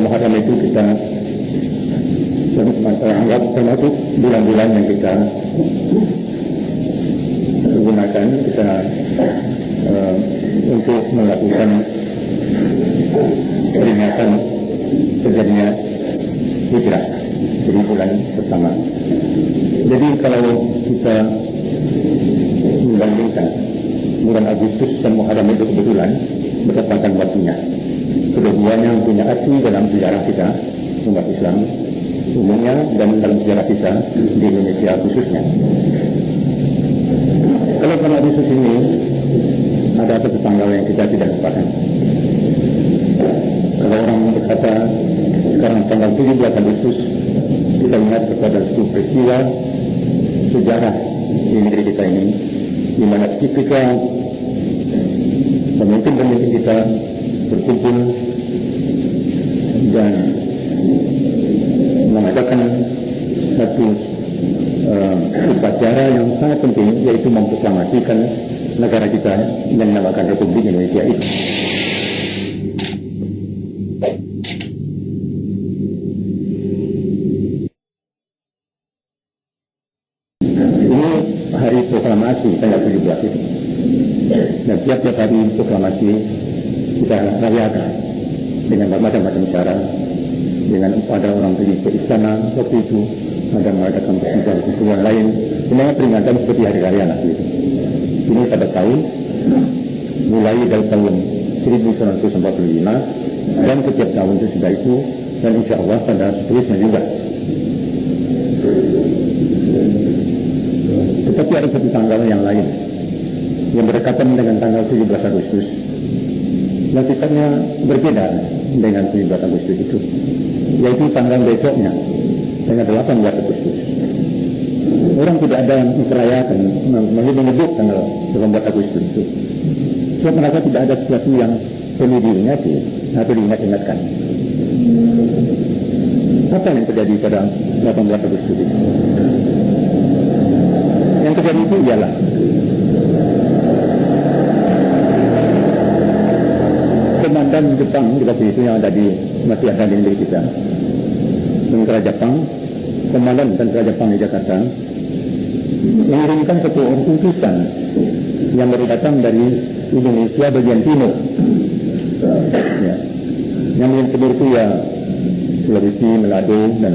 Muharram itu kita anggap termasuk bulan-bulan yang kita gunakan untuk melakukan peringatan terjadinya hijrah, jadi bulan pertama. Jadi kalau kita membandingkan bulan Agustus dan Muharram itu kebetulan bertepatan waktunya. Keduanya punya arti dalam sejarah kita umat Islam umumnya dan dalam sejarah kita di Indonesia khususnya. Kalau bulan Agustus ini ada satu tanggal yang kita tidak lupakan. Kalau orang berkata sekarang tanggal 17 Agustus, kita ingat kepada satu peristiwa sejarah di negeri kita ini, di mana ketika pemimpin-pemimpin kita berkumpul dan mengadakan satu upacara yang sangat penting, yaitu memproklamasikan negara kita yang dinamakan Republik Indonesia itu. Ini hari proklamasi tanggal 17 itu. Dan tiap-tiap hari proklamasi kita rayakan dengan macam-macam cara. Dengan ada orang pergi ke istana waktu itu, ada mengadakan pertemuan lain. Ini peringatan seperti hari raya lah gitu. Ini pada tahun mulai dari tahun 1945 dan setiap tahun sesudah itu, dan insya Allah pada seterusnya juga. Tetapi ada satu tanggal yang lain yang berdekatan dengan tanggal 17 Agustus yang sifatnya berbeda dengan 17 Agustus itu, yaitu tanggal besoknya, tanggal 18 Agustus. Orang tidak ada yang merayakan, menyebut tanggal 18 Agustus itu. Sebab mereka tidak ada sesuatu yang perlu diingati atau diingat-ingatkan. Apa yang terjadi pada 18 Agustus itu? Yang terjadi itu ialah komandan Jepang di waktu itu yang masih ada di negeri kita, tentara Jepang, komandan tentara Jepang di Jakarta, mengirimkan satu utusan yang baru datang dari Indonesia bagian timur, ya. Yang bagian timur itu ya Sulawesi, Manado, dan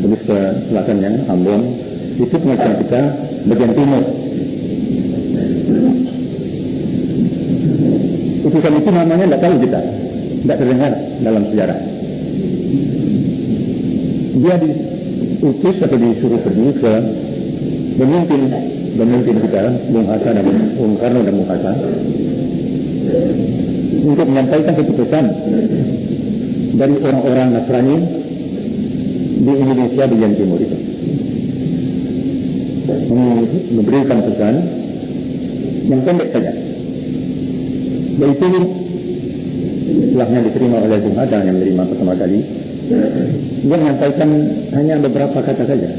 terus ke selatannya Ambon. Itu pengertian kita bagian timur. Utusan itu namanya tidak tahu kita, tidak terdengar dalam sejarah. Dia diutus atau disuruh pergi ke pemimpin kita, Bung Hatta dan Bung Karno dan Bung Hatta, untuk menyampaikan satu pesan dari orang-orang Nasrani di Indonesia bagian timur itu. Memberikan pesan yang pendek saja. Yaitu setelahnya diterima oleh Bung Hatta yang menerima pertama kali, dia menyampaikan hanya beberapa kata saja.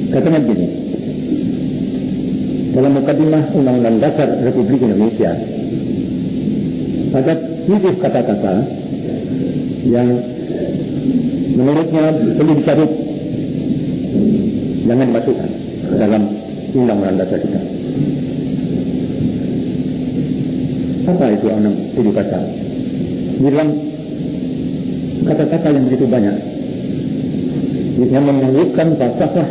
Katanya begini, dalam mukadimah Undang-Undang Dasar Republik Indonesia ada 7 kata-kata yang menurutnya perlu dicabut, jangan dimasukkan ke dalam Undang-Undang Dasar kita. Apa itu 7 kata? Di dalam kata-kata yang begitu banyak yang menunjukkan falsafah,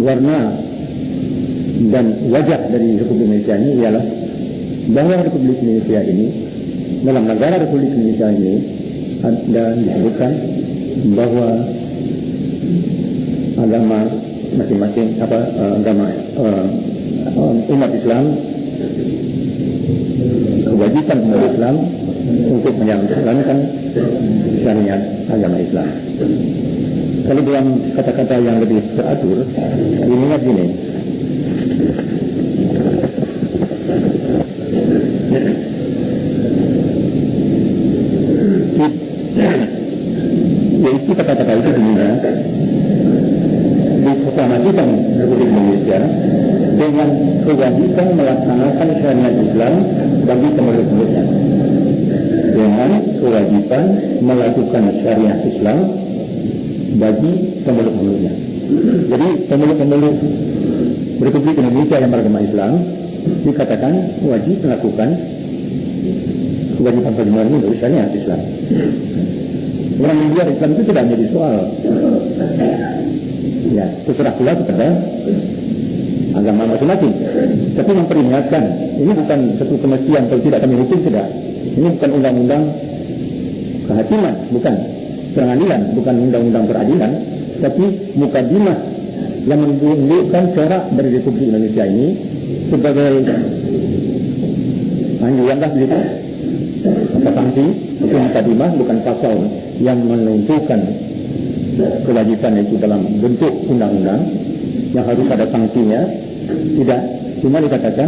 warna dan wajah dari Republik Indonesia ini ialah bahwa Republik Indonesia ini, dalam negara Republik Indonesia ini ada disebutkan bahwa agama masing-masing agama umat Islam, kewajiban umat Islam untuk menjalankan syariat agama Islam. Kalau dalam kata-kata yang lebih teratur, diingat gini, yaitu kata-kata itu sebenarnya diproklamasikan Republik Indonesia dengan kewajiban melaksanakan syariat Islam bagi penduduk-penduduknya. Ya. dengan kewajiban melakukan syariat Islam bagi pemeluk-pemeluknya. Jadi pemeluk-pemeluk Republik Indonesia yang beragama Islam dikatakan wajib melakukan kewajiban bagaimana menurut syariat Islam. Orang yang luar Islam itu tidak menjadi soal. Ya, terserah pula kepada agama masing-masing. Tapi memperingatkan, ini bukan satu kemestian kalau tidak kami hukum tidak. Ini bukan undang-undang kehakiman, bukan pengadilan, bukan undang-undang peradilan, tapi mukadimah yang menunjukkan corak dari Republik Indonesia ini sebagai anjuranlah begitu. Maka sanksi itu mukadimah, bukan pasal yang menentukan kewajiban itu dalam bentuk undang-undang yang harus ada sanksinya. Tidak, cuma dikatakan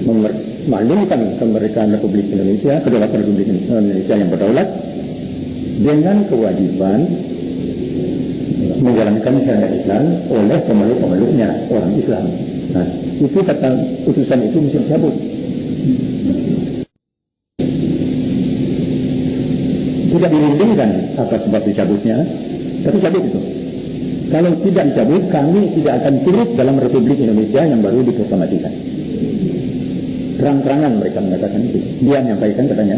memaklumkan kemerdekaan Republik Indonesia, kedaulatan Republik Indonesia yang berdaulat dengan kewajiban menjalankan syariat Islam oleh pemeluk-pemeluknya orang Islam. Nah, itu kata putusan itu mesti dicabut. Tidak dirundingkan apa sebab dicabutnya, tapi cabut itu. Kalau tidak dicabut, kami tidak akan turut dalam Republik Indonesia yang baru diproklamasikan. Terang-terangan mereka mengatakan itu. Dia menyampaikan katanya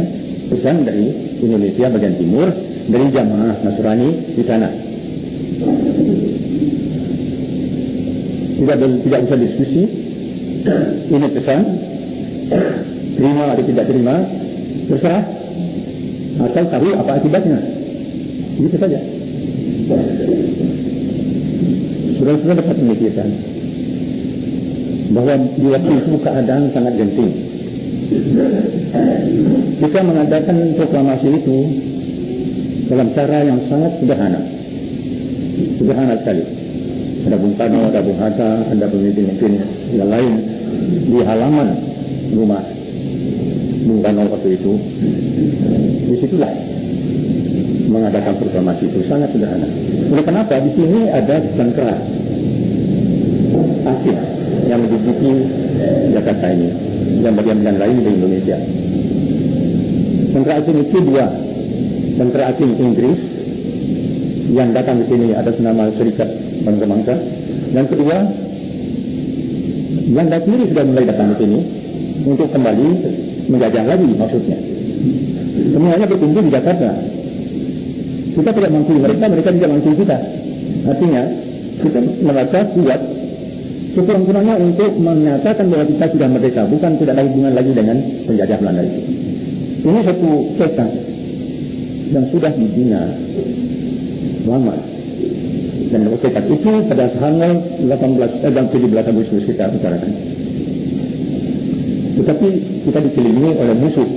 pesan dari Indonesia bagian timur, dari jamaah Nasrani di sana. Tidak usah diskusi. Ini pesan, terima atau tidak terima, terserah. Asal tahu apa akibatnya. Itu saja. Sudah dapat memikirkan bahwa di waktu itu keadaan sangat genting. Kita mengadakan proklamasi itu dalam cara yang sangat sederhana sekali. Ada Bung Karno, ada Bung Hatta, ada pemimpin-pemimpin yang lain di halaman rumah Bung Karno waktu itu. Disitulah mengadakan proklamasi itu sangat sederhana. Oleh kenapa di sini ada sangkra asing yang menduduki Jakarta ini, yang bagian-bagian lain di Indonesia. Sangkra asing itu dua, sangkra asing Inggris yang datang di sini atas nama Serikat Bangsa-Bangsa, dan kedua yang sendiri sudah mulai datang di sini untuk kembali menjajah lagi maksudnya. Semuanya berkumpul di Jakarta. Kita tidak mampu mereka, mereka tidak mampu kita. Artinya kita merasa kuat sekurang-kurangnya untuk menyatakan bahwa kita sudah merdeka, bukan tidak ada hubungan lagi dengan penjajah Belanda itu. Ini satu tekad yang sudah dibina lama. Dan tekad itu pada tanggal 17 Agustus kita bicarakan. Tetapi kita dikelilingi oleh musuh.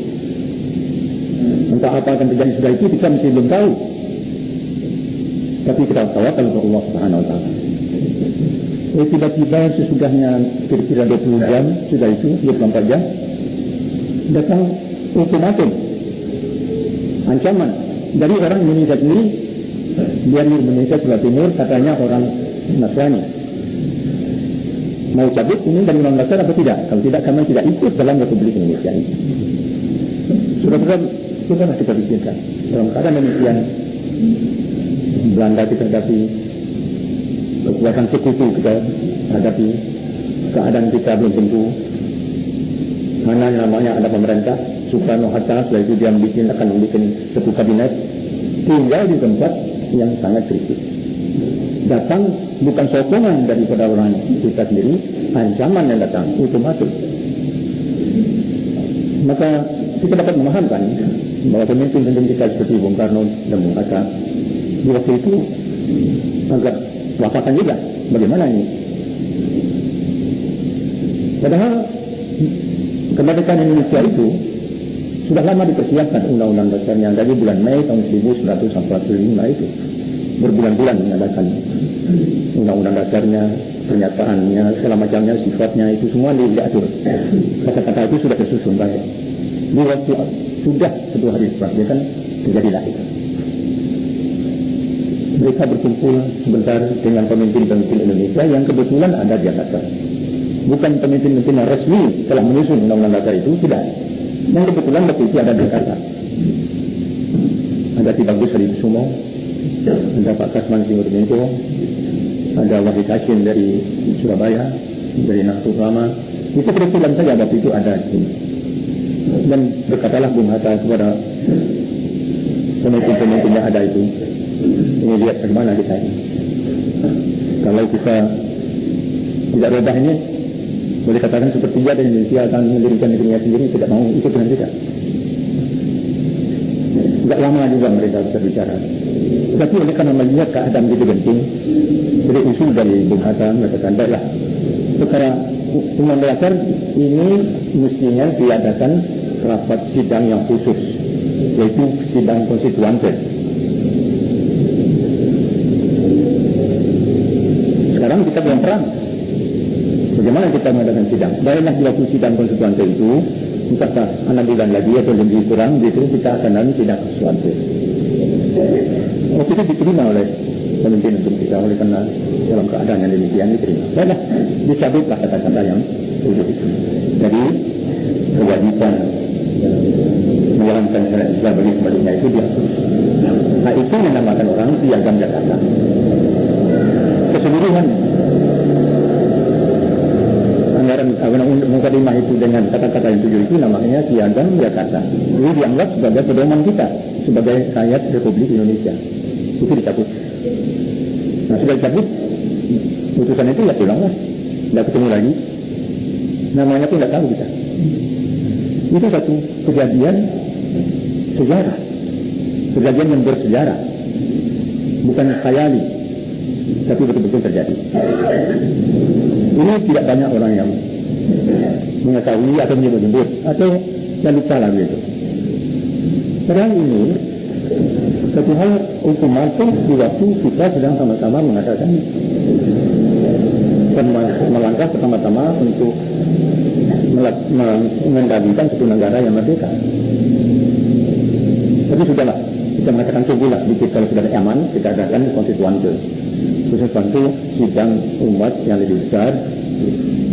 Entah apa akan terjadi sudah itu kita masih belum tahu. Tapi kita tawakal kepada Allah Subhanahu Wa Taala. Tiba-tiba sesudahnya kira-kira 20 jam sudah itu 24 jam datang ultimatum ancaman dari orang Indonesia sendiri. Dia di Indonesia sebelah timur, katanya orang Nasrani. Mau cabut ini dari undang-undang dasar atau tidak? Kalau tidak, kami tidak ikut dalam Republik Indonesia ini. Sudah kita pikirkan. Dalam keadaan demikian, Belanda kita hadapi, kekuatan sekutu kita hadapi, keadaan kita belum tentu. Mana namanya ada pemerintah, Soekarno Hatta, setelah itu dia akan membuat satu kabinet, tinggal di tempat yang sangat kritis. Datang bukan sokongan daripada orang kita sendiri, ancaman yang datang, ultimatum. Maka kita dapat memahamkan bahwa pemimpin-pemimpin kita seperti Bung Karno dan Bung Hatta di waktu itu agak wafakan juga. Bagaimana ini? Padahal kemerdekaan Indonesia itu sudah lama dipersiapkan undang-undang dasarnya dari bulan Mei tahun 1945 itu. Berbulan-bulan mengadakan undang-undang dasarnya, pernyataannya, segala macamnya, sifatnya itu semua diatur. Kata-kata itu sudah tersusun baik. Di waktu sudah satu hari kan terjadilah itu. Mereka berkumpul sebentar dengan pemimpin-pemimpin Indonesia yang kebetulan ada di Jakarta. Bukan pemimpin-pemimpin yang resmi telah menyusun undang-undang dasar itu, tidak. Yang kebetulan waktu itu ada di Jakarta. ada Ki Bagus Hadikusumo, ada Pak Kasman Singurmento, ada Wahid Hashim dari Surabaya, dari Nahdlatul Ulama. Itu kebetulan saja waktu itu ada. Dan berkatalah Bung Hatta kepada pemimpin-pemimpin yang ada itu, ini lihat bagaimana kita ini. Kalau kita tidak rubah ini, boleh katakan seperti dia dan Indonesia akan mendirikan negerinya sendiri, tidak mau ikut dengan kita. Tidak lama juga mereka berbicara. Tetapi oleh karena melihat keadaan begitu genting, jadi usul dari Bung Hatta mengatakan, baiklah, perkara Umum Belajar ini mestinya diadakan rapat sidang yang khusus, yaitu sidang konstituante. Sekarang kita belum perang. Bagaimana kita mengadakan sidang? Baiklah, di waktu sidang konstituante itu, entahkah 6 bulan lagi atau lebih kurang, itu kita akan ada sidang konstituante. Waktu itu diterima oleh pemimpin untuk kita, oleh karena dalam keadaan yang demikian diterima. Baiklah, dicabutlah kata-kata yang itu. Jadi kewajiban menjalankan syariat Islam bagi sebaliknya itu dihapus. Nah, itu yang dinamakan orang Piagam Jakarta. Keseluruhan anggaran mukadimah itu dengan kata-kata yang tujuh itu namanya Piagam Jakarta. Ini dianggap sebagai pedoman kita sebagai rakyat Republik Indonesia. Itu dicabut. Nah, sudah dicabut, putusan itu ya pulanglah, tidak ketemu lagi. Namanya pun tidak tahu kita. Itu satu kejadian sejarah, kejadian yang bersejarah, bukan khayali, tapi betul-betul terjadi. Ini tidak banyak orang yang mengetahui atau menyebut-nyebut atau yang lupa lagi itu. Padahal ini satu hal otomatis di waktu kita sedang sama-sama mengatakan melangkah pertama-tama untuk mengendalikan satu negara yang merdeka. Tapi sudahlah, kita mengatakan tunggulah dikit, kalau sudah aman kita adakan konstituante. Konstituante sidang umat yang lebih besar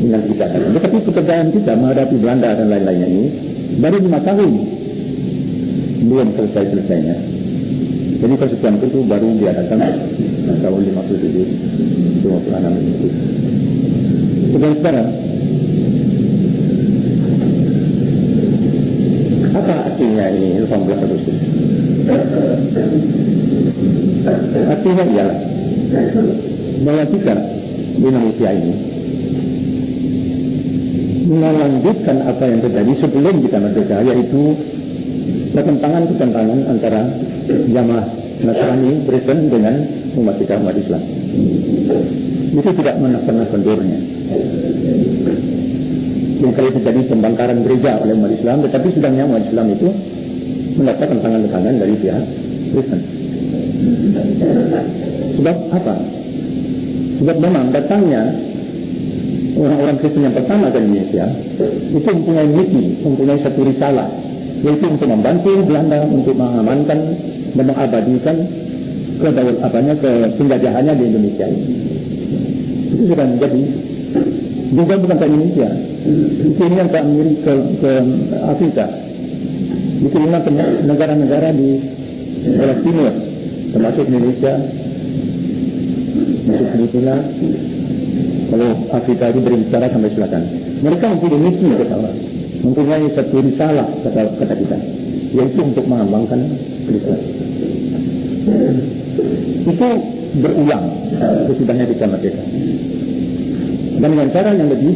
yang kita adakan. Tetapi pekerjaan kita menghadapi Belanda dan lain-lainnya ini baru 5 tahun belum selesai-selesainya. Jadi konstituante itu baru diadakan tahun 57, 56 itu. Kemudian sekarang, apa artinya ini 18 Agustus? Artinya ialah bahwa kita di Indonesia ini melanjutkan apa yang terjadi sebelum kita merdeka, yaitu pertentangan antara jamaah Nasrani Kristen dengan umat kita, umat Islam. Itu tidak pernah kendurnya. Yang kali terjadi pembangkaran gereja oleh umat Islam, tetapi sedangnya umat Islam itu mendapat tantangan-tantangan dari pihak Kristen. Sebab apa? Sebab memang datangnya orang-orang Kristen yang pertama ke Indonesia itu mempunyai misi, mempunyai satu risalah, yaitu untuk membantu Belanda untuk mengamankan dan mengabadikan ke penjajahannya di Indonesia ini. Itu sudah menjadi juga bukan ke Indonesia, dikirimkan ke Amerika, ke Afrika, dikirimkan ke negara-negara di Barat Timur, termasuk Indonesia, masuk Filipina. Kalau Afrika itu berbicara sampai selatan, mereka mempunyai misi ke sana, mempunyai satu risalah kata kita, yaitu untuk mengembangkan Kristen. Itu berulang sesudahnya kita merdeka, dan dengan cara yang lebih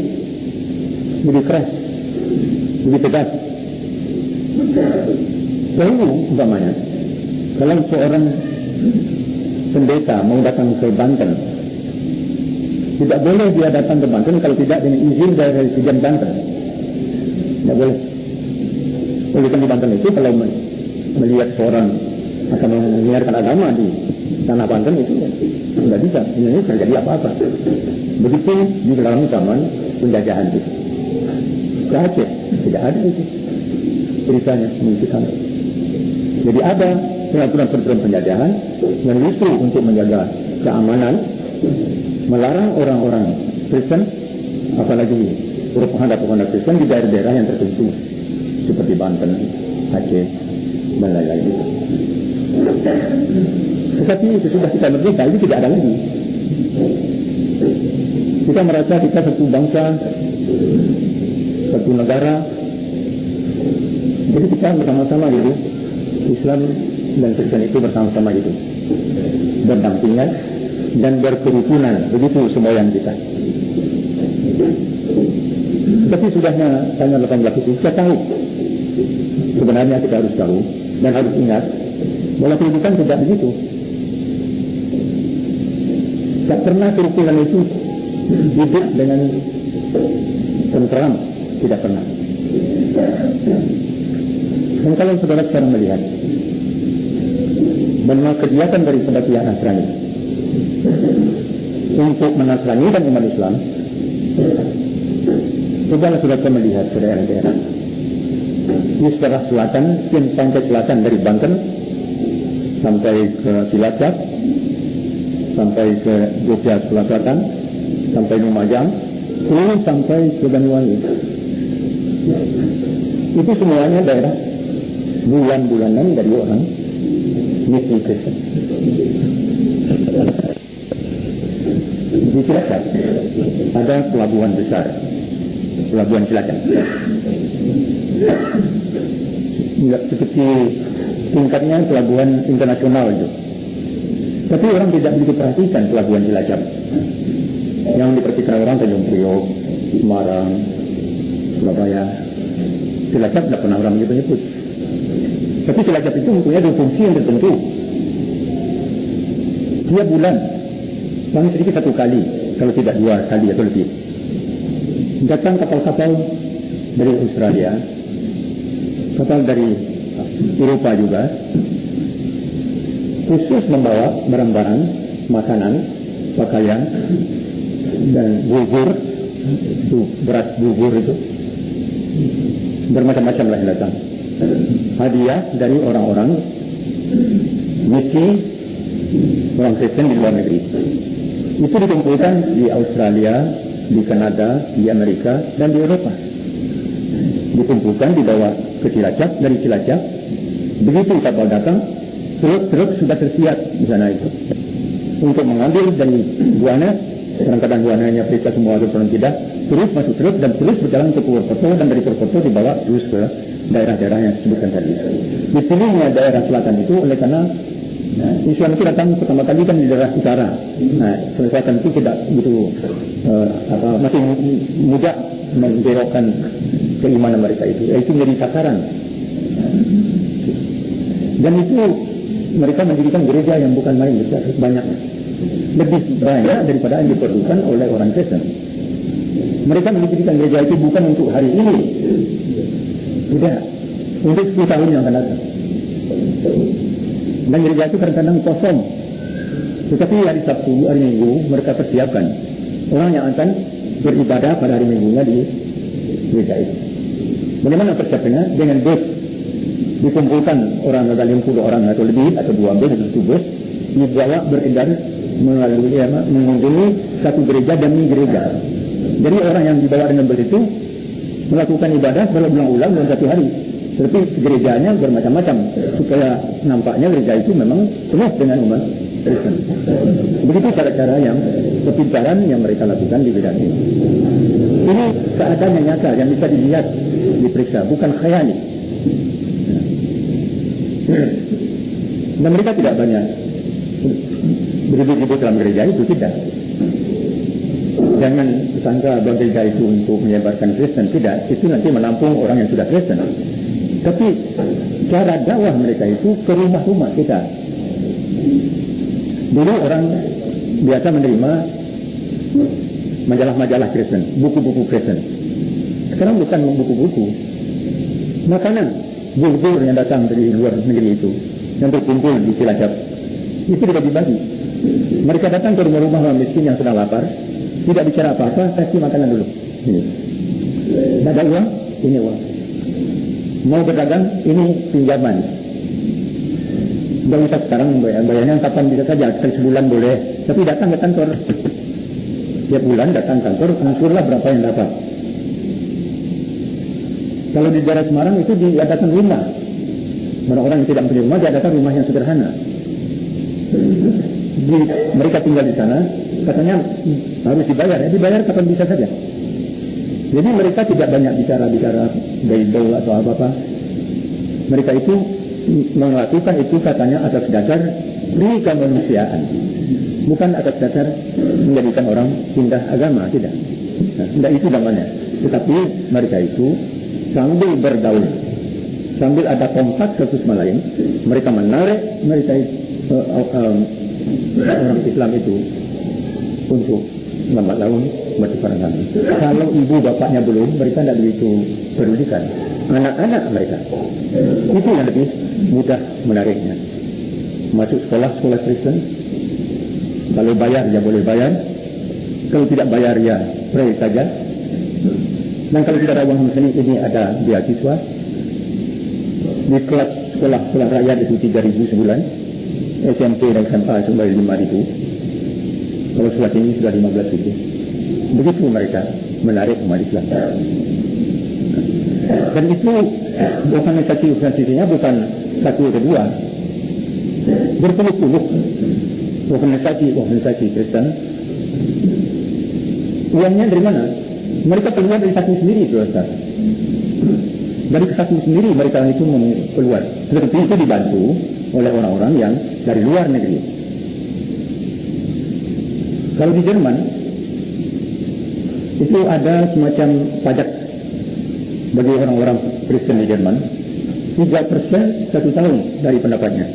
keras, lebih tegas. Lalu umpamanya, kalau seorang pendeta mau datang ke Banten, tidak boleh dia datang ke Banten kalau tidak dengan izin dari Presiden Banten. Tidak boleh. Oleh karena di Banten itu kalau melihat seorang akan menyiarkan agama di tanah Banten itu tidak bisa. Ini terjadi apa-apa. Begitu di dalam zaman penjajahan itu. Ke Aceh tidak ada itu ceritanya menunjukkan. Jadi ada peraturan-peraturan penjajahan yang justru untuk menjaga keamanan, melarang orang-orang Kristen, apalagi propaganda Kristen di daerah-daerah yang tertentu seperti Banten, Aceh, dan lain-lain itu. Tetapi sesudah kita merdeka itu tidak ada lagi. Kita merasa kita satu bangsa, satu negara. Jadi kita bersama-sama gitu, Islam dan Kristen itu bersama-sama gitu, berdampingan dan berkerukunan. Begitu semboyan kita. Tapi sudahnya tanggal 18 itu kita tahu. Sebenarnya kita harus tahu dan harus ingat bahwa kehidupan tidak begitu. Tak pernah kerukunan itu hidup dengan tentram, tidak pernah. Dan kalau saudara sekarang melihat bahwa kegiatan daripada pihak Nasrani untuk menasranikan umat Islam, cobalah saudara melihat ke daerah-daerah di sebelah selatan, pantai selatan dari Banten sampai ke Cilacap, sampai ke Jogja sebelah selatan, sampai Lumajang, terus sampai ke Banyuwangi. Itu semuanya daerah bulan-bulanan dari orang Muslim Kristen. Di Cilacap ada pelabuhan besar, pelabuhan Cilacap. Seperti tingkatnya pelabuhan internasional itu. Tapi orang tidak begitu perhatikan pelabuhan Cilacap. Yang diperhatikan orang Tanjung Priok, Semarang, Surabaya. Cilacap tidak pernah orang menyebut. Tapi Cilacap itu mempunyai dua fungsi yang tertentu. Tiap bulan, paling sedikit satu kali, kalau tidak dua kali atau lebih, datang kapal-kapal dari Australia, kapal dari Eropa juga, khusus membawa barang-barang, makanan, pakaian, dan bubur, itu beras bubur itu, bermacam-macam lah yang datang. Hadiah dari orang-orang misi orang Kristen di luar negeri. Itu dikumpulkan di Australia, di Kanada, di Amerika, dan di Eropa. Dikumpulkan dibawa ke Cilacap, dari Cilacap. Begitu kapal datang, truk-truk sudah tersiap di sana itu untuk mengambil dari Buana. Kadang-kadang Buananya periksa semua atau tidak, terus masuk truk dan terus berjalan ke Purwokerto, dan dari Purwokerto dibawa terus ke daerah-daerah yang disebutkan tadi. Dipilihnya daerah selatan itu oleh karena Islam itu datang pertama kali kan di daerah utara. Nah, selatan itu tidak begitu masih mudah membelokkan keimanan mereka itu. Itu menjadi sasaran. Dan itu mereka mendirikan gereja yang bukan main besar, banyaknya. Lebih banyak daripada yang diperlukan oleh orang Kristen. Mereka mendirikan gereja itu bukan untuk hari ini. Tidak. Untuk 10 tahun yang akan datang. Dan gereja itu kadang-kadang kosong. Tetapi hari Sabtu, hari Minggu mereka persiapkan orang yang akan beribadah pada hari Minggunya di gereja itu. Bagaimana persiapannya? Dengan bus. Dikumpulkan orang ada 50 orang atau lebih, atau 2 bus atau 1 bus, dibawa beredar melalui mengunjungi satu gereja demi gereja. Jadi orang yang dibawa dengan bus itu melakukan ibadah berulang-ulang dalam 1 hari. Tapi gerejanya bermacam-macam supaya nampaknya gereja itu memang penuh dengan umat Kristen. Begitu cara-cara yang kepintaran yang mereka lakukan di bidang ini. Ini keadaan yang nyata yang bisa dilihat, diperiksa, bukan khayali. Dan mereka tidak banyak beribu-ribu dalam gereja itu, tidak. Jangan sangka bahwa gereja itu untuk menyebarkan Kristen, tidak. Itu nanti menampung orang yang sudah Kristen. Tapi cara dakwah mereka itu ke rumah-rumah kita. Dulu orang biasa menerima majalah-majalah Kristen, buku-buku Kristen. Sekarang bukan buku-buku, makanan, bubur yang datang dari luar negeri itu, yang berkumpul di Cilacap, itu dibagi-bagi. Mereka datang ke rumah-rumah orang miskin yang sedang lapar, tidak bicara apa-apa, kasih makanan dulu. Ini, tidak ada uang, ini uang. Mau berdagang, ini pinjaman. Tidak usah sekarang bayarnya kapan bisa saja, sekali sebulan boleh. Tapi datang ke kantor, tiap bulan datang kantor, angsurlah berapa yang dapat. Kalau di daerah Semarang itu diadakan 5. Orang-orang yang tidak punya rumah, dia datang rumah yang sederhana. Mereka tinggal di sana, katanya harus dibayar. Dibayar kapan bisa saja. Jadi mereka tidak banyak bicara Bible atau apa-apa. Mereka itu melakukan itu katanya atas dasar kemanusiaan, bukan atas dasar menjadikan orang pindah agama, tidak. Tidak itu namanya. Tetapi mereka itu sambil bergaul, sambil ada kontak satu sama lain, mereka menarik orang Islam itu untuk lambat laun bertukar agama. Kalau ibu bapaknya belum, mereka tidak begitu pedulikan. Anak-anak mereka itu yang lebih mudah menariknya. Masuk sekolah Kristen, kalau bayar ya boleh bayar, kalau tidak bayar ya pray saja. Dan kalau tidak ada uang muslim, ini ada beasiswa di kelas sekolah rakyat itu 3.000 sebulan, SMP dan SMA sudah 5.000, kalau sekolah ini sudah 15.000. Begitu mereka menarik umat Islam. Dan itu organisasinya bukan satu atau dua, berpuluh-puluh organisasi Kristen. Uangnya dari mana? Mereka keluar dari saku sendiri, Ustaz. Dari saku sendiri mereka itu keluar. Tetapi itu dibantu oleh orang-orang yang dari luar negeri. Kalau di Jerman itu ada semacam pajak bagi orang-orang Kristen di Jerman, 3% 1 tahun dari pendapatnya.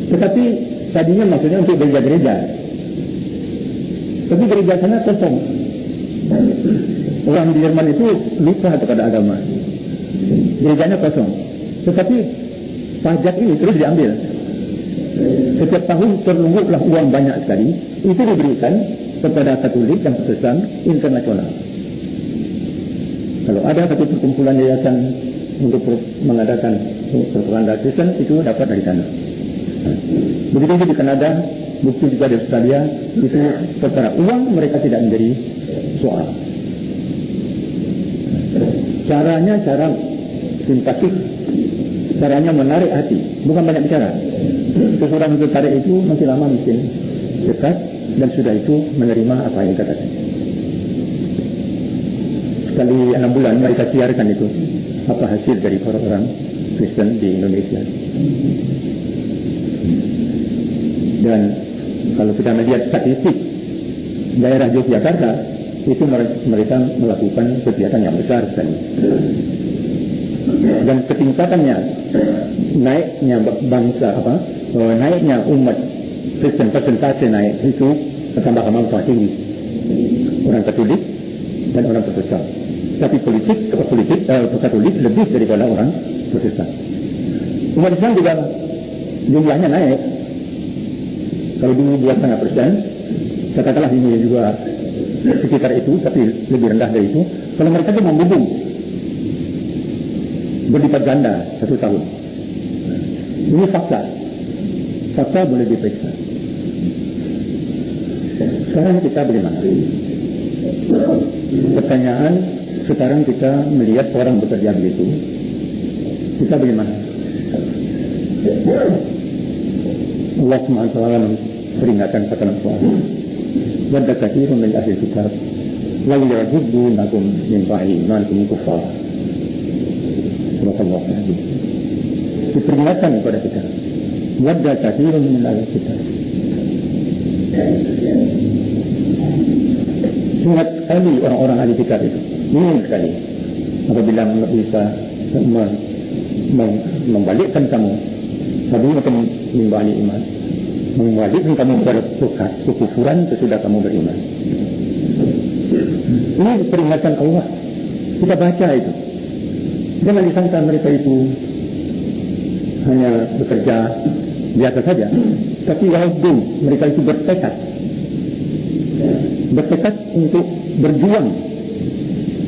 Tetapi tadinya maksudnya untuk gereja-gereja, tapi gereja sana kosong. Orang di Jerman itu lupa kepada agama, gerejanya kosong. Tetapi pajak ini terus diambil. Setiap tahun terlungguklah uang banyak sekali, itu diberikan kepada Katolik dan Protestan internasional. Kalau ada satu perkumpulan yayasan untuk mengadakan propaganda Kristen, itu dapat dari sana. Begitu juga di Kanada, begitu juga di Australia, itu perkara uang mereka tidak menjadi soal. Caranya cara simpatik, caranya menarik hati, bukan banyak bicara. Seseorang yang tertarik itu masih lama mungkin dekat, dan sudah itu menerima apa yang dikatakan. Sekali 6 bulan mereka siarkan itu apa hasil dari orang-orang Kristen di Indonesia. Dan kalau kita melihat statistik daerah Yogyakarta, itu mereka melakukan kegiatan yang besar sekali. Dan ketingkatannya naiknya bangsa naiknya umat Kristen, persentase naik itu tambah-tambah tinggi. Orang Katolik dan orang Protestan. Tapi Katolik lebih daripada orang Protestan. Umat Islam juga jumlahnya naik. Kalau dulu 2,5%, katakanlah ini juga sekitar itu, tapi lebih rendah dari itu. Kalau mereka itu membubung berlipat ganda 1 tahun. Ini fakta boleh diperiksa. Sekarang kita bagaimana? Pertanyaan, sekarang kita melihat orang bekerja begitu, kita bagaimana? Allah SWT memperingatkan kata Al-Quran, wadda katsirun min ahli kitab law yaruddunakum min ba'di imanikum kuffar. Subhanallah. Diperingatkan kepada kita, wadda katsirun min ahli kitab. Ingat sekali orang-orang ahli kitab itu, ingin sekali apabila bisa membalikkan kamu, sebelum kamu membalik iman, membalikkan kamu kepada kekufuran sesudah kamu beriman. Ini peringatan Allah. Kita baca itu. Jangan disangka mereka itu hanya bekerja biasa saja, tapi walaupun mereka itu bertekad untuk berjuang.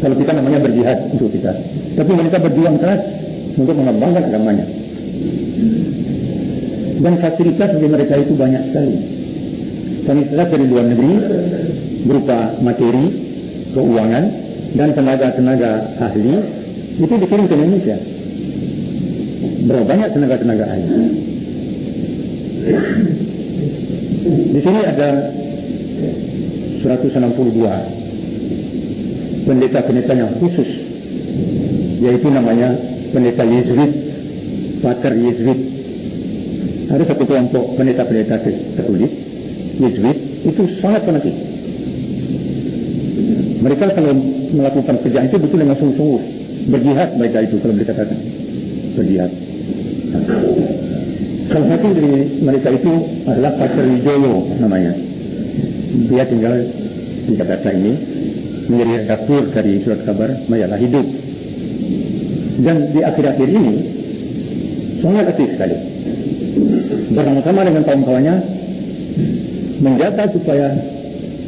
Kalau kita namanya berjihad untuk kita, tapi mereka berjuang keras untuk mengembangkan agamanya. Dan fasilitas bagi mereka itu banyak sekali. Fasilitas dari luar negeri berupa materi, keuangan, dan tenaga-tenaga ahli itu dikirim ke Indonesia. berapa banyak tenaga-tenaga ahli. Di sini ada 162 pendeta-pendeta yang khusus, yaitu namanya pendeta Yesuit, Pater Yesuit. Ada satu kelompok pendeta-pendeta Katolik Yesuit itu sangat fanatik. Mereka kalau melakukan kerjaan itu betul dengan sungguh-sungguh berjihad. Mereka itu kalau mereka katakan berjihad. Salah satu dari mereka itu adalah Pater Wijoyo namanya. Dia tinggal di Jakarta ini, menjadi redaktur dari surat kabar Majalah Hidup. Dan di akhir-akhir ini sangat aktif sekali, bersama-sama dengan kawan-kawannya menjaga supaya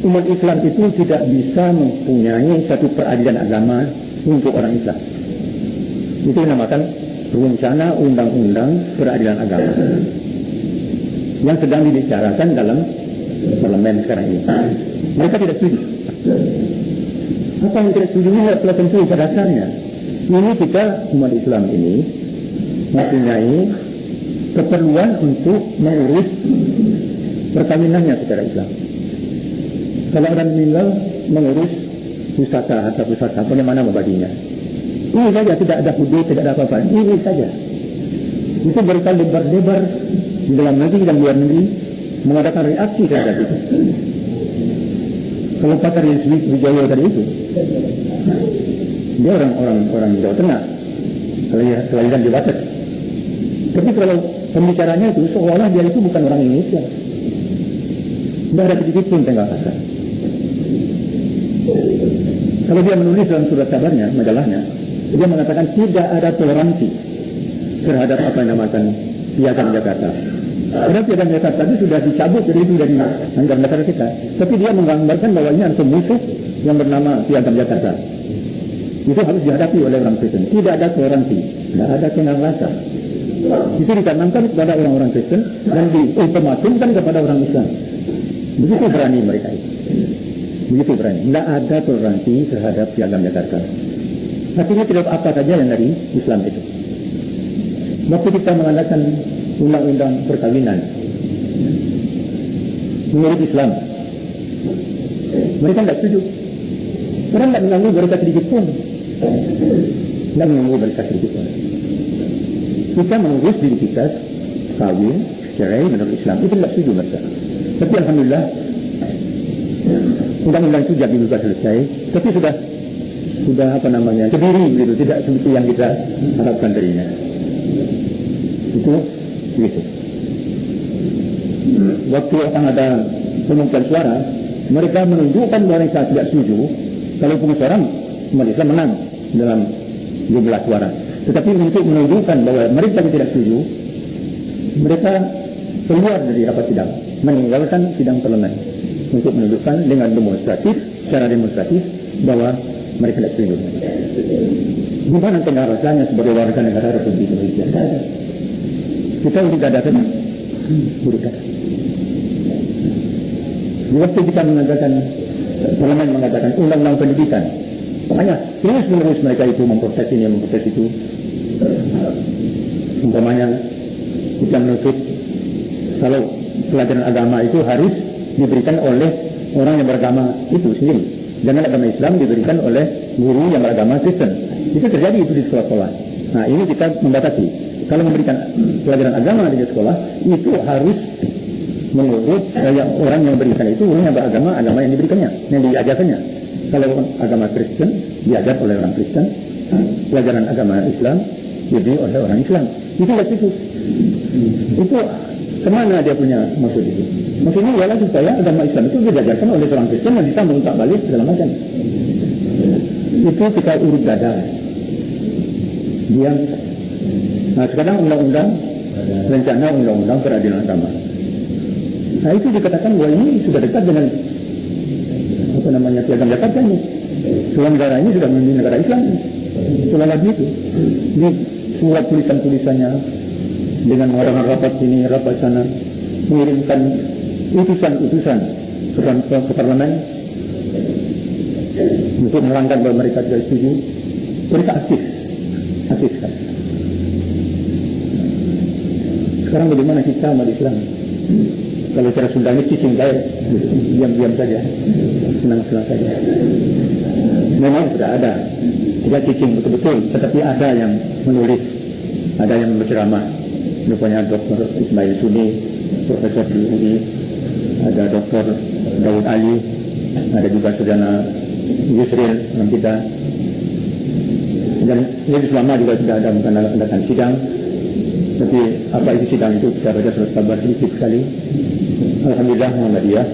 umat Islam itu tidak bisa mempunyai satu peradilan agama untuk orang Islam. Itu dinamakan rencana undang-undang peradilan agama yang sedang dibicarakan dalam parlemen sekarang ini. Mereka tidak setuju. Apa yang tidak setuju ini adalah tentu pada dasarnya ini kita umat Islam ini mempunyai keperluan untuk mengurus perkawinannya secara Islam. Kalau orang meninggal, mengurus pusaka atau pusaka, bagaimana membaginya? Ini saja, tidak ada hudud, tidak ada apa-apa. Ini saja. Itu berlebar-lebar di dalam negeri dan luar negeri mengadakan reaksi terhadap itu. Kalau Pater Yesuit Wijoyo tadi itu, dia orang Jawa Tengah, kelahiran di Batak. Tapi kalau pembicaranya itu seolah dia itu bukan orang Indonesia. Tidak ada sedikit pun tengah kata. Kalau dia menulis dalam surat kabarnya, majalahnya, dia mengatakan tidak ada toleransi terhadap apa yang dinamakan Piagam Jakarta. Karena Piagam Jakarta itu sudah dicabut dari itu dari anggaran negara kita. Tapi dia menggambarkan bahwa ini ada musuh yang bernama Piagam Jakarta. Itu harus dihadapi oleh orang Kristen. Tidak ada toleransi, tidak ada tenggang rasa. Itu ditanamkan kepada orang-orang Kristen dan diultimatumkan kepada orang Islam. Begitu berani mereka itu. Begitu berani. Tidak ada toleransi terhadap Piagam Jakarta. Artinya tidak apa saja yang dari Islam itu. Waktu kita mengadakan undang-undang perkawinan menurut Islam, mereka tidak setuju. Mereka tidak mengganggu mereka sedikit pun. Tidak mengganggu mereka sedikit pun. Kita mengurus diri kita kawin, cerai menurut Islam, itu tidak setuju mereka. Tapi alhamdulillah undang-undang itu jadi juga selesai. Tapi sudah apa namanya, berdiri begitu, tidak seperti yang kita harapkan darinya. Itu begitu. Waktu akan ada pemungutan suara, mereka menunjukkan bahwa mereka tidak setuju kalau pemungutan suara umat Islam menang dalam jumlah suara. Tetapi untuk menunjukkan bahwa mereka tidak setuju, mereka keluar dari rapat sidang, meninggalkan sidang parlemen untuk menunjukkan dengan demonstratif, secara demonstratif bahwa mereka tidak setuju. Gimana tengah rasanya sebagai warga negara Republik Indonesia? Tidak ada. Kita tidak ada saja. Berikan. Di waktu kita mengatakan, parlemen mengatakan undang-undang pendidikan, makanya terus menerus mereka itu memprotes ini, memprotes itu. Umpamanya kita menuntut kalau pelajaran agama itu harus diberikan oleh orang yang beragama itu sendiri. Jangan agama Islam diberikan oleh guru yang beragama Kristen. Itu terjadi itu di sekolah-sekolah. Nah ini kita membatasi. Kalau memberikan pelajaran agama di sekolah itu harus menurut orang yang memberikan itu orang yang beragama, agama yang diberikannya, yang diajarkannya. Kalau agama Kristen diajar oleh orang Kristen, pelajaran agama Islam diberi oleh orang Islam. Itu itu. Itu kemana dia punya maksud itu? Maksudnya ialah supaya agama Islam itu diajarkan oleh orang Kristen dan ditambah tak balik segala macam. Itu kita urut dada. Dia. Nah sekarang undang-undang rencana undang-undang peradilan agama. Nah itu dikatakan bahwa ini sudah dekat dengan apa namanya Piagam Jakarta ini. Negara ini sudah menjadi negara Islam. Setelah lagi itu di surat tulisan-tulisannya dengan mengadakan rapat sini, rapat sana, mengirimkan utusan-utusan ke parlemen untuk menerangkan bahwa mereka tidak setuju. Mereka aktif sekali. Sekarang bagaimana kita umat Islam? Kalau cara Sundanya cicing baik, diam-diam saja, senang-senang saja. Memang sudah ada, tidak cicing betul-betul, tetapi ada yang menulis, ada yang berceramah. Rupanya Dr. Ismail Suni, Profesor di UI, ada Dr. Daud Ali, ada juga Saudara Yusril orang kita. Dan ini selama juga sudah ada mengadakan sidang. Tapi apa itu sidang itu kita baca surat kabar sedikit sekali. Alhamdulillah Muhammadiyah,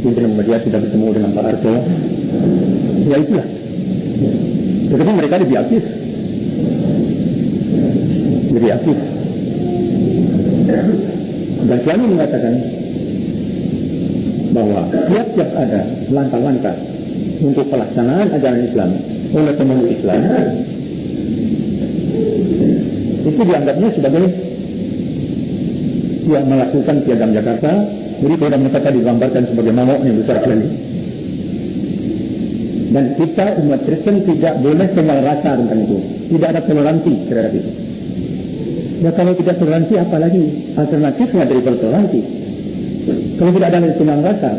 pimpinan Muhammadiyah sudah bertemu dengan Pak Arto. Ya itulah. Tetapi mereka lebih aktif. Lebih aktif. Dan selalu mengatakan bahwa tiap-tiap ada langkah-langkah untuk pelaksanaan ajaran Islam oleh pemeluk Islam, itu dianggapnya sebagai yang melakukan piagam Jakarta. Jadi piagam Jakarta digambarkan sebagai momok yang besar sekali. Dan kita umat Kristen tidak boleh kenal rasa tentang itu. Tidak ada toleransi terhadap itu. Ya kalau tidak toleransi, apalagi alternatifnya daripada toleransi? Kalau tidak ada kenal rasa,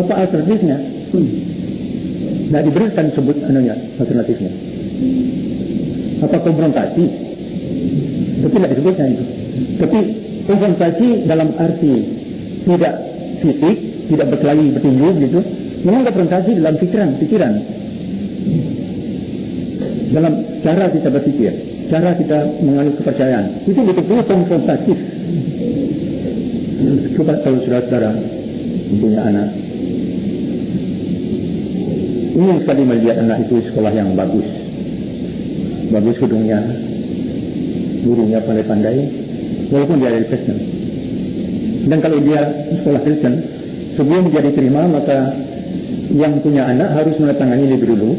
apa alternatifnya? Tidak diberikan sebut alternatifnya. Apa konfrontasi? Tapi tidak disebutnya itu. Tapi konfrontasi dalam arti tidak fisik, tidak berkelahi bertinju gitu. Memang konfrontasi dalam pikiran. Dalam cara kita berpikir, cara kita menganut kepercayaan, itu betul-betul konfrontatif. Coba kalau saudara-saudara punya anak, ingin sekali melihat anak itu sekolah yang bagus gedungnya, gurunya pandai-pandai, walaupun dia dari Kristen. Dan kalau dia sekolah Kristen, sebelum dia diterima, maka yang punya anak harus menandatangani lebih dulu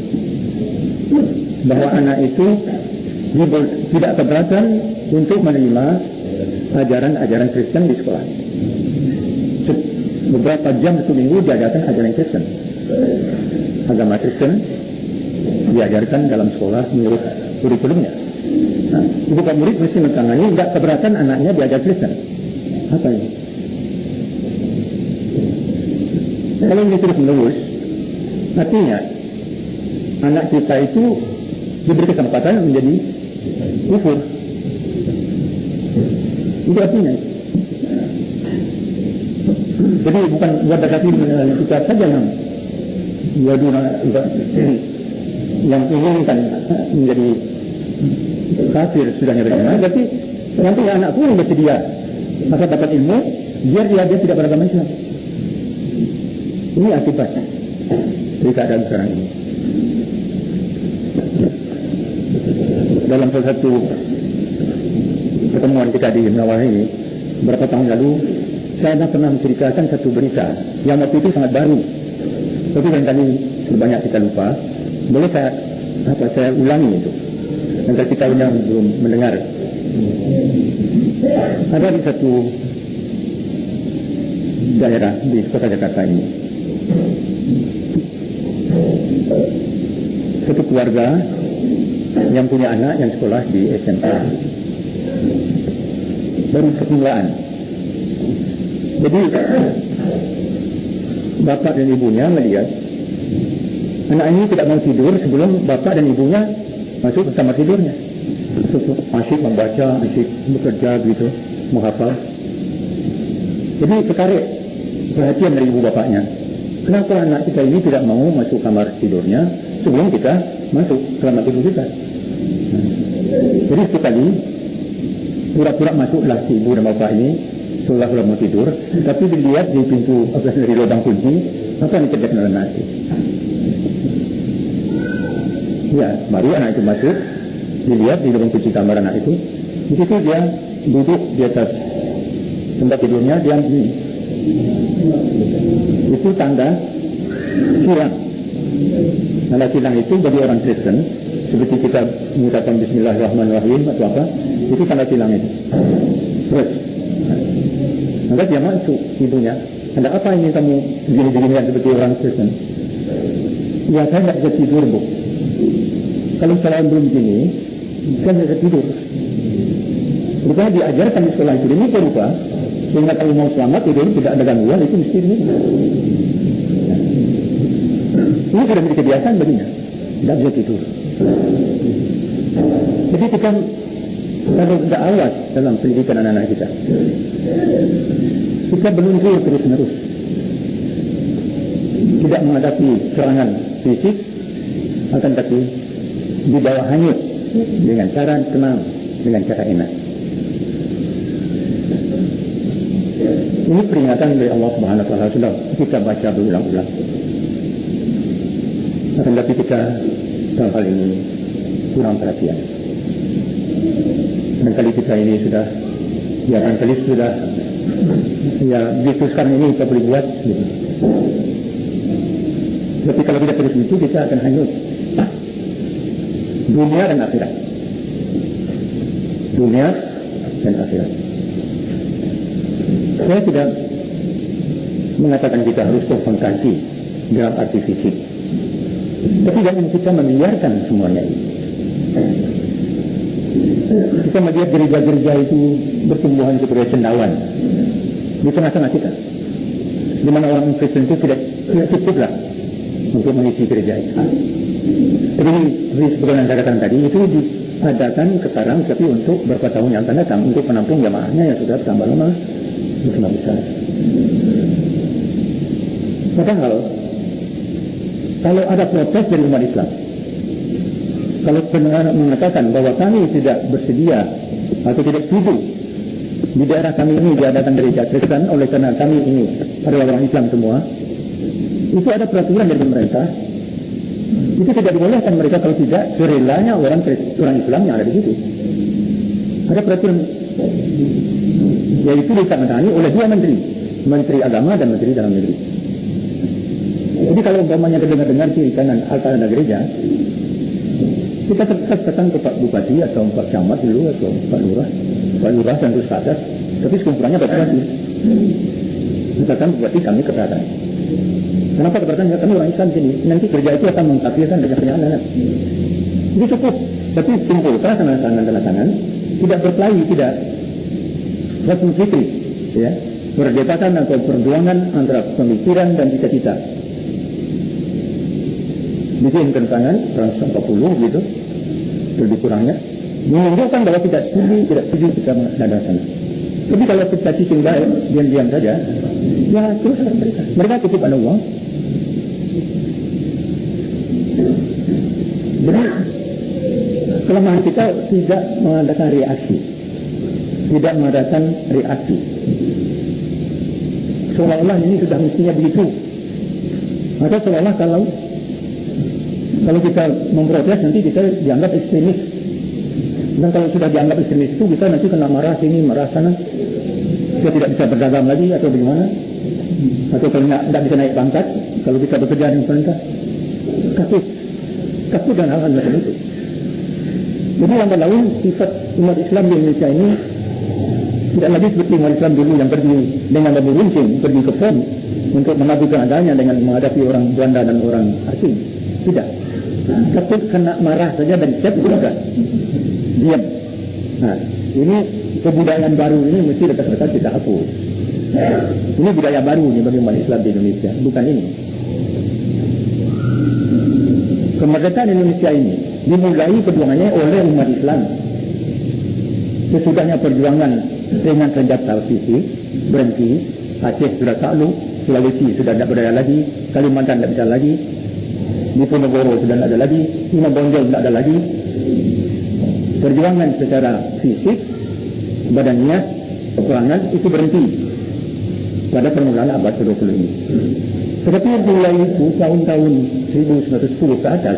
bahwa anak itu tidak keberatan untuk menerima ajaran Kristen di sekolah. Beberapa jam seminggu diajarkan ajaran Kristen, agama Kristen diajarkan dalam sekolah menurut kurikulumnya. Nah, ibu pak murid mesti menangani, tidak keberatan anaknya diajar Kristen. Apa ini? Kalau ini terus menerus, artinya anak kita itu diberi kesempatan menjadi kufur. Itu artinya. Jadi bukan berarti kita saja yang inginkan menjadi kafir sudahnya beriman, tapi nanti anak pun bersedia maka dapat ilmu biar dia tidak beragama Islam. Ini akibatnya dari keadaan sekarang ini. Dalam salah satu pertemuan kita di Menawar ini beberapa tahun lalu, saya pernah menceritakan satu berita yang waktu itu sangat baru, tapi barangkali banyak kita lupa. Boleh saya ulangi itu, agar kita yang belum mendengar. Ada di satu daerah di kota Jakarta ini, satu keluarga yang punya anak yang sekolah di SMA, baru permulaan. Jadi bapak dan ibunya melihat anak ini tidak mau tidur sebelum bapak dan ibunya masuk ke kamar tidurnya. Asyik membaca, asyik bekerja gitu, menghafal. Jadi tertarik perhatian dari ibu bapaknya. Kenapa anak kita ini tidak mau masuk kamar tidurnya sebelum kita masuk kamar tidur kita? Jadi sekali pura-pura masuklah si ibu dan bapak ini seolah-olah mau tidur, tapi dilihat di pintu dari lubang kunci, apa yang terjadi dalam hati? Ya, baru anak itu masuk, dilihat di lubang kunci kamar anak itu. Di situ dia duduk di atas tempat tidurnya, dia ini. Itu tanda silang. Tanda silang itu bagi orang Kristen, seperti kita mengucapkan Bismillahirrahmanirrahim atau apa, itu tanda silang itu. Terus, maka dia masuk ibunya. Ada apa ini kamu gini-ginian seperti orang Kristen? Ya, saya tidak bisa tidur, Bu. Kalau saya belum begini, saya tidak bisa tidur. Rupanya diajarkan di sekolah itu demikian rupa, sehingga kalau mau selamat itu tidak ada gangguan, itu mesti ini. Ini sudah menjadi kebiasaan baginya, tidak bisa tidur. Jadi kita kalau tidak awas dalam pendidikan anak-anak kita beluntur terus-menerus, tidak menghadapi serangan fisik, akan tapi dibawa hanyut dengan cara tenang, dengan cara enak. Ini peringatan dari Allah Subhanahu wa taala, sudah kita baca berulang-ulang. Akan tapi kita dalam hal ini kurang perhatian. Barangkali kita ini sudah, ya barangkali sudah, ya begitu sekarang ini kita boleh buat gitu. Tapi kalau kita terus itu, kita akan hanyut dunia dan akhirat. Dunia dan akhirat. Saya tidak mengatakan kita harus konfrontasi dalam arti fisik, tapi jangan kita membiarkan semuanya ini. Kita melihat gereja-gereja itu bertumbuhan seperti cendawan di tengah-tengah kita, di mana orang Kristen itu tidak cukuplah untuk mengisi gereja itu. Jadi seperti yang saya katakan tadi, itu diadakan sekarang tapi untuk beberapa tahun yang akan datang, untuk penampung jamaahnya yang sudah bertambah lama, bertambah besar. Padahal kalau ada protes dari umat Islam, kalau pendengar mengatakan bahwa kami tidak bersedia atau tidak setuju di daerah kami ini diadakan gereja Kristen oleh karena kami ini adalah orang Islam semua, itu ada peraturan dari pemerintah. Itu tidak dibolehkan mereka kalau tidak serelanya orang Islam yang ada di situ. Ada peraturan, yaitu ditandatangani oleh dua menteri, Menteri Agama dan Menteri Dalam Negeri. Jadi kalau umpamanya dengar kiri kanan altar ada gereja, kita tetap ke Pak Bupati atau Pak Camat dulu atau Pak Lurah dan terus ke atas. Tapi sekumpulannya Pak Bupati. Misalkan Bupati kami keberatan. Kenapa keberatan? Ya kami orang Islam sini. Nanti gereja itu akan mengkafirkan banyak anak. Jadi cukup. Tapi kumpulkan tanda tangan, tidak berkelahi, tidak berkonflik, ya, berdekatan atau perjuangan antara pemikiran dan cita-cita. Bikinkan tangan 140 gitu, lebih kurangnya, menunjukkan bahwa tidak setuju kita ada sana. Tapi kalau kita cicing baik, diam-diam saja, ya terus mereka cukup ada uang. Jadi kelemahan kita tidak mengadakan reaksi, seolah-olah ini sudah mestinya begitu, atau seolah-olah kalau kita memprotes nanti kita dianggap ekstremis, dan kalau sudah dianggap ekstremis itu kita nanti kena marah sini marah sana, kita tidak bisa berdagang lagi atau bagaimana, atau kalau tidak bisa naik pangkat kalau kita bekerja dengan pemerintah, takut dan hal-hal macam itu. Jadi yang lain, sifat umat Islam di Indonesia ini tidak lagi seperti umat Islam dulu yang pergi dengan bambu runcing, pergi ke POM untuk mengadu keadaannya dengan menghadapi orang Belanda dan orang asing. Tidak. Takut kena marah saja dan siap juga. Diam. Nah, ini kebudayaan baru ini mesti dekat-dekat kita hapus. Ini budaya baru nih bagi umat Islam di Indonesia, bukan ini. Kemerdekaan Indonesia ini dimulai perjuangannya oleh umat Islam. Sesudahnya perjuangan dengan senjata fisik berhenti, Aceh sudah takluk, Sulawesi sudah tidak berdaya lagi, Kalimantan tidak bisa lagi, Diponegoro sudah tidak ada lagi, Imam Bonjol tidak ada lagi. Perjuangan secara fisik, badannya, peperangan itu berhenti pada permulaan abad ke-20 ini. Tetapi mulai itu tahun-tahun 1910 ke atas,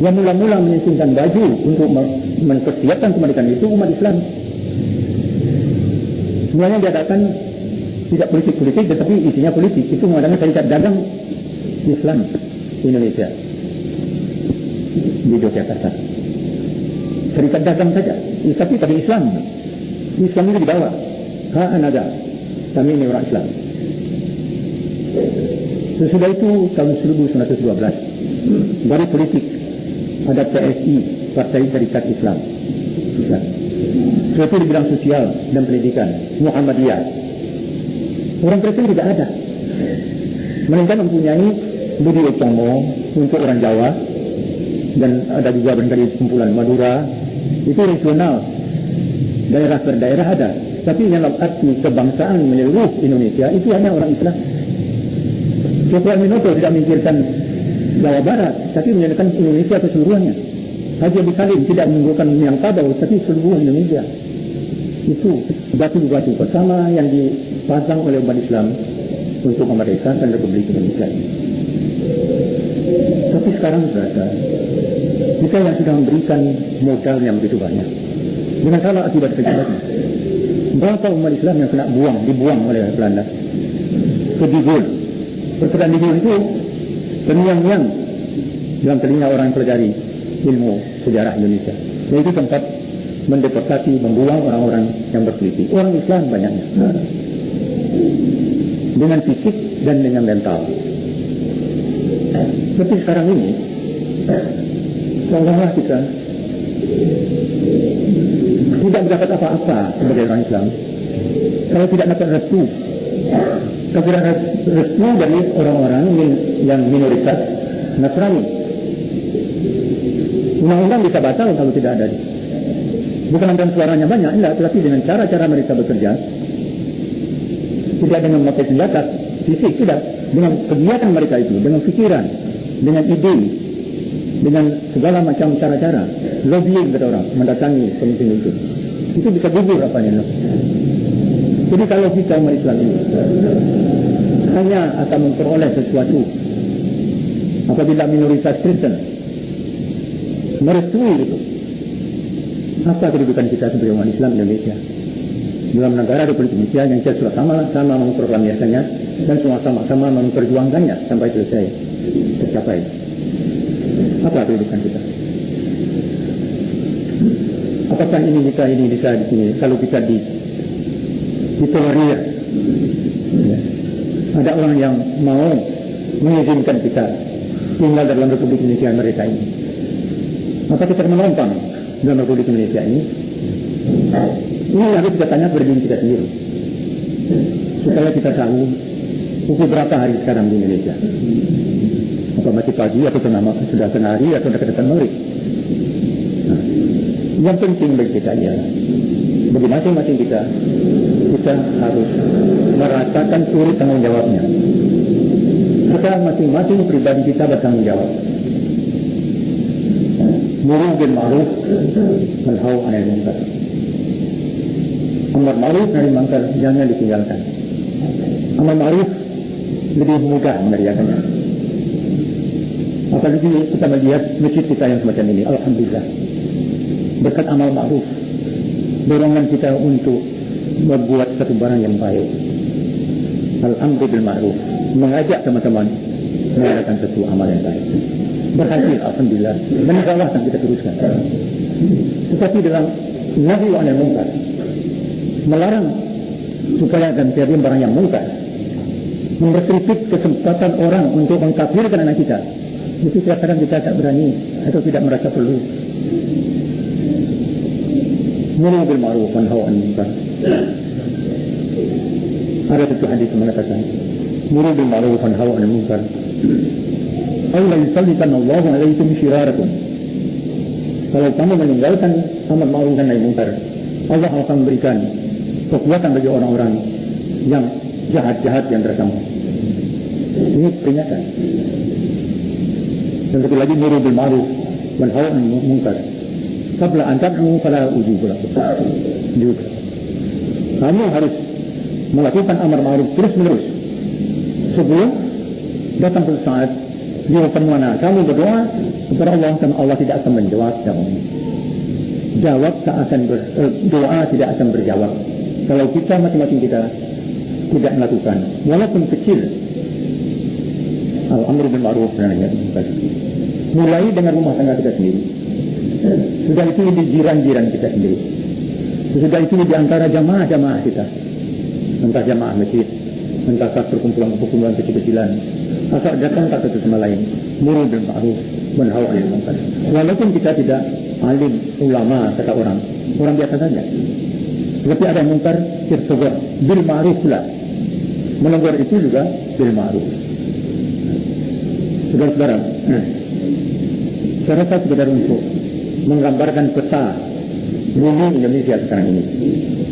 yang mula-mula menyingkirkan baju untuk mempersiapkan kemerdekaan itu umat Islam. Semuanya diadakan tidak politik-politik, tetapi isinya politik. Itu mengadakan syarikat dagang Islam Indonesia di Yogyakarta. Syarikat dagang saja, tapi pada Islam itu di bawah. Ada, kami ini orang Islam. Sesudah itu tahun 1912 baru politik, ada PSI, Partai Syarikat Islam. seperti di bidang sosial dan pendidikan, Muhammadiyah. Orang Kristen tidak ada. Mereka mempunyai budi utomo untuk orang Jawa, dan ada juga barangkali kumpulan Madura. Itu regional, daerah per daerah ada. Tapi yang dalam arti kebangsaan menyeluruh Indonesia itu hanya orang Islam. Joko Aminoto tidak memikirkan Jawa Barat, tapi menyatakan Indonesia keseluruhannya. Haji Abi Salim tidak menunjukkan Minangkabau, tapi seluruh Indonesia. Itu batu-batu bersama yang dipasang oleh umat Islam untuk memerdekakan Republik Indonesia ini. Tapi sekarang berada kita yang sudah memberikan modal yang begitu banyak dengan salah akibat kejahatannya. Berapa umat Islam yang kena dibuang oleh Belanda ke Digul. Perkiraan Digul itu terngiang-ngiang dalam telinga orang yang pelajari ilmu sejarah Indonesia. Yaitu tempat mendeportasi, membuang orang-orang yang berpolitik. Orang Islam banyaknya, dengan fisik dan dengan mental. Seperti sekarang ini, seolah-olah kita tidak mendapat apa-apa sebagai orang Islam kalau tidak dapat restu. Kalau tidak restu dari orang-orang yang minoritas Nasrani. Undang-undang bisa batal kalau tidak ada. Bukan dengan suaranya banyak, enggak, tetapi dengan cara-cara mereka bekerja, tidak dengan memakai senjata fisik, tidak, dengan kegiatan mereka itu, dengan pikiran, dengan ide, dengan segala macam cara-cara, lobbying kata orang, mendatangi pemimpin itu bisa gugur apanya. Jadi kalau kita umat Islam ini hanya akan memperoleh sesuatu apabila minoritas Kristen merestui itu, apa kedudukan kita sebagai umat Islam Indonesia dalam negara Republik Indonesia yang kita sudah sama-sama memproklamirkannya dan sama-sama memperjuangkannya sampai selesai tercapai? Apa kedudukan kita? Apakah ini bisa di sini kalau kita ditolerir? Ya. Ada orang yang mau mengizinkan kita tinggal dalam Republik Indonesia mereka ini. Maka kita menumpang dalam Republik Indonesia ini. Ini harus kita tanya kepada diri kita sendiri, supaya kita tahu pukul berapa hari sekarang di Indonesia. Apa masih pagi atau sudah tengah hari atau sudah datang maghrib. Nah, yang penting bagi kita ialah bagi masing-masing kita harus merasakan turut tanggung jawabnya. Kita masing-masing pribadi kita bertanggung jawab. Muru bil ma'ruf wal nahy 'anil munkar. Amar ma'ruf nahi munkar jangan ditinggalkan. Amar ma'ruf lebih mudah mengerjakannya. Apalagi kita melihat masjid kita yang semacam ini, alhamdulillah. Berkat amal ma'ruf, dorongan kita untuk membuat satu barang yang baik. Al-amru bil ma'ruf, mengajak teman-teman melakukan satu amal yang baik. Berhasil, alhamdulillah. Dan insyaallah akan kita teruskan. Tetapi dalam nahi 'anil munkar, melarang supaya akan terjadi barang yang munkar, mempersedikit kesempatan orang untuk mengkafirkan anak kita. Itu kadang kita tak berani atau tidak merasa perlu. Muru bil ma'ruf wa nahy 'anil munkar. Ada satu hadis mengatakan, muru bil ma'ruf wa nahy 'anil munkar. Allah yusallikan Allah alaikum syirarakum. Kalau kamu meninggalkan amar ma'ruf dan nahi munkar, Allah akan memberikan kekuatan bagi orang-orang yang jahat-jahat yang bersama. Ini peringatan. Dan satu lagi, muru bil ma'ruf wa nahy 'anil munkar. Qabla an tad'u fala ujibu lakum. Juga kamu harus melakukan amar ma'ruf terus-menerus sebelum datang suatu saat di mana kamu berdoa kepada Allah dan Allah tidak akan menjawab kamu. Doa tidak akan berjawab kalau kita masing-masing kita tidak melakukan walaupun kecil al-amru bil ma'ruf dan nahi 'anil munkar. Mulai dengan rumah tangga kita sendiri. Sudah itu di jiran-jiran kita sendiri. Sudah itu di antara jamaah-jamaah kita. Entah jamaah masjid, entah perkumpulan-perkumpulan kecil-kecilan. Asal datang satu sama lain, muru bil ma'ruf wa nahy 'anil munkar. Walaupun kita tidak alim ulama kata orang biasa saja. Tetapi ada yang mungkar, irtogor, bil ma'ruf pula. Menegur itu juga bil ma'ruf. Saudara-saudara, saya rasa sekedar untuk menggambarkan peta bumi Indonesia sekarang ini,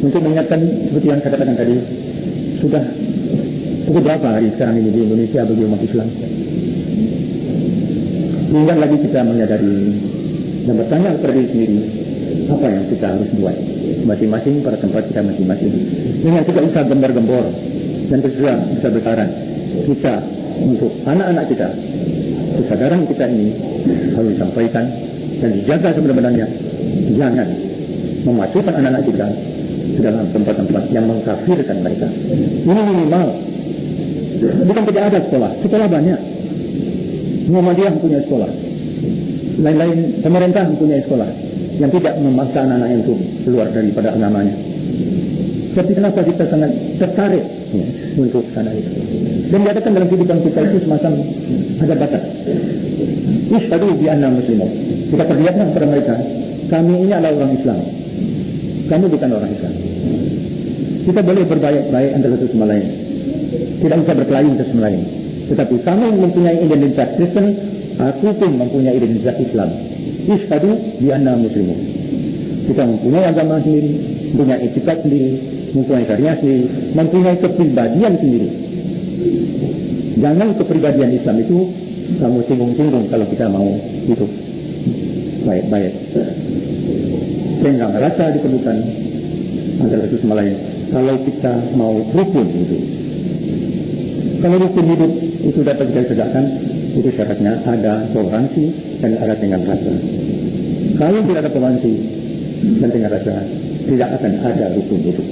untuk mengingatkan seperti yang saya katakan tadi, sudah pukul berapa hari sekarang ini di Indonesia bagi umat Islam. Tinggal lagi kita menyadari dan bertanya kepada diri sendiri, apa yang kita harus buat masing-masing pada tempat kita masing-masing. Dengan tidak usah gembar-gembor dan tidak bisa bersaran kita untuk anak-anak kita. Kesadaran kita ini harus disampaikan dan dijaga sebenarnya. Jangan memasukkan anak-anak kita ke dalam tempat-tempat yang mengkafirkan mereka. Ini minimal. Bukan tidak ada sekolah banyak. Muhammadiyah mempunyai sekolah. Lain-lain pemerintah mempunyai sekolah yang tidak memaksa anak-anak untuk keluar daripada agamanya. Tapi kenapa kita sangat tertarik untuk sana itu? Dan dikatakan dalam kehidupan kita itu semacam ada batas. Isyhadu bi anna muslimun. Kita perlihatkan kepada mereka, kami ini adalah orang Islam. Kamu bukan orang Islam. Kita boleh berbaik-baik antara satu sama lain. Tidak usah berkelahi satu sama lain. Tetapi kamu mempunyai identitas Kristen, aku pun mempunyai identitas Islam. Isyhadu bi anna muslimun. Kita mempunyai agama sendiri, mempunyai etikat sendiri, mempunyai syariat sendiri, mempunyai kepribadian sendiri. Jangan kepribadian Islam itu kamu singgung-singgung kalau kita mau hidup baik-baik. Sehingga rasa diperlukan antara satu sama lain. Kalau kita mau rukun itu, kalau rukun hidup itu dapat kita tegakkan, itu syaratnya ada toleransi dan ada tinggal rasa. Kalau tidak ada toleransi dan tinggal rasa, tidak akan ada rukun hidup,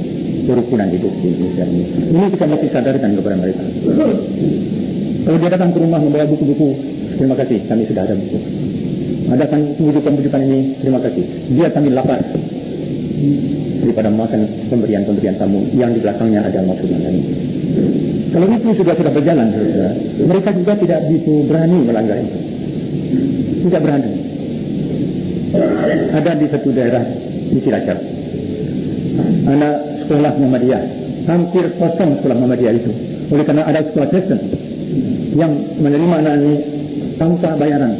kerukunan hidup di Indonesia ini. Ini kita mesti sadarkan kepada mereka. Kalau dia datang ke rumah membawa buku-buku, terima kasih, kami sudah ada buku. Adakan rujukan-rujukan ini, terima kasih. Dia kami lapar daripada makan pemberian-pemberian tamu yang di belakangnya ada maksudnya ini. Kalau itu sudah berjalan, mereka juga tidak begitu berani melanggar itu. Tidak berani. Ada di satu daerah di Cilacap, anak sekolah Muhammadiyah, hampir kosong sekolah Muhammadiyah itu. Oleh karena ada sekolah Kristen yang menerima anak ini tanpa bayaran.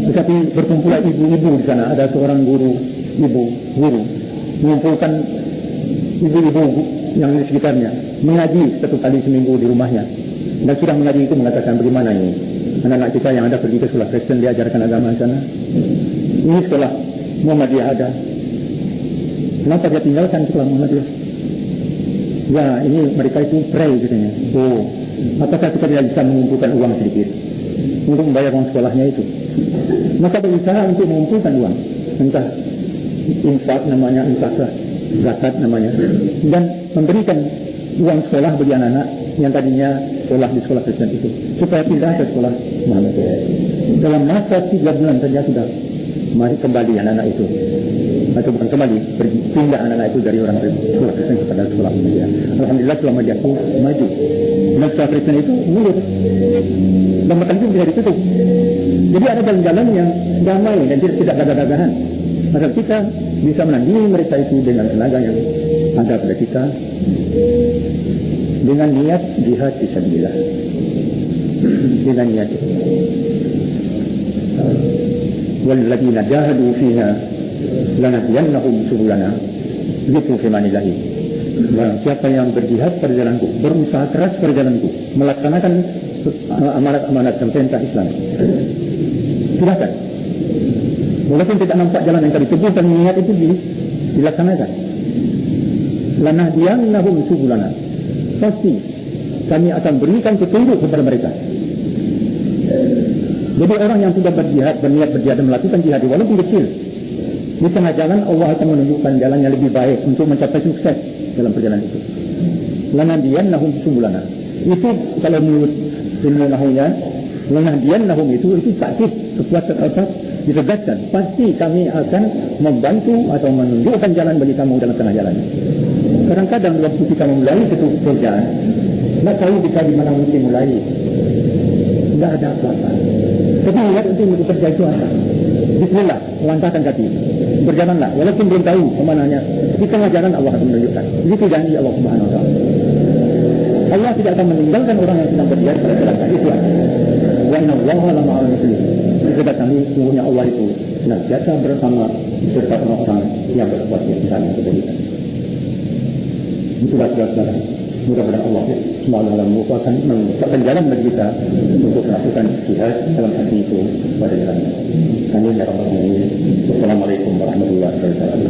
Tetapi berkumpullah ibu-ibu di sana. Ada seorang guru mengumpulkan ibu-ibu yang di sekitarnya mengaji satu kali seminggu di rumahnya. Dan sudah mengaji itu mengatakan bagaimana ini anak-anak kita yang ada pergi ke sekolah Kristen diajarkan agama di sana. Ini sekolah Muhammadiyah ada. Kenapa dia tinggalkan sekolah Muhammadiyah? Ya, ini mereka itu pray katanya. Oh, apakah kita tidak bisa mengumpulkan uang sedikit untuk membayar uang sekolahnya itu? Maka berusaha untuk mengumpulkan uang, entah infak namanya, entah zakat namanya, dan memberikan uang sekolah bagi anak-anak yang tadinya sekolah di sekolah Kristen itu, supaya pindah ke sekolah Muhammadiyah. Dalam masa 3 bulan saja sudah mari kembali anak-anak itu, atau bukan kembali, pindah anak-anak itu dari orang sekolah Kristen kepada sekolah Muhammadiyah. Alhamdulillah sekolah Muhammadiyah itu maju, dan sekolah Kristen itu mulus, dan bahkan itu bisa ditutup. Jadi ada jalan-jalan yang damai dan tidak gagah-gagahan. Agar kita bisa menandingi mereka itu dengan tenaga yang ada pada kita, dengan niat jihad fisabilillah, dengan niat itu. Walladzina jahadu fina lanahdiyannahum subulana. Begitu firman-Ilahi. Barang siapa yang berjihad pada jalanku, berusaha keras pada jalanku, melaksanakan amanat-amanat dan perintah Islam, silakan. Walaupun tidak nampak jalan yang tadi teguh dan niat itu dilaksanakan. Lanahdiyannahum subulana. Pasti kami akan berikan petunjuk kepada mereka. Jadi orang yang sudah berjihad, berniat berjihad dan melakukan jihad walaupun kecil, di tengah jalan Allah akan menunjukkan jalan yang lebih baik untuk mencapai sukses dalam perjalanan itu. Lanahdiyannahum subulana. Itu kalau menurut ilmu nahwunya, lanahdiyannahum itu takkid, kekuatan otak ditegaskan. Pasti kami akan membantu atau menunjukkan jalan bagi kamu dalam tengah jalan. Kadang-kadang waktu kita memulai satu pekerjaan, tidak tahu kita di mana mesti mulai. Tidak ada apa-apa. Tapi lihat untuk bekerja itu apa? Bismillah, langkahkan kaki, berjalanlah. Walaupun belum tahu kemananya Di tengah jalan Allah akan menunjukkan. Itu janji Allah Subhanahu Wa Taala. Allah tidak akan meninggalkan orang yang sedang berjihad pada jalan itu. Wa inna Allaha lama'al muslimin. Kita kami sungguhnya Allah itu senantiasa bersama serta orang-orang yang berbuat kesalahan kebaikan. Itulah saudara. Mudah-mudahan Allah SWT akan membukakan jalan bagi kita untuk melakukan jihad dalam hati itu pada jalannya. Amin ya rabbal alamin. Wassalamualaikum warahmatullahi wabarakatuh.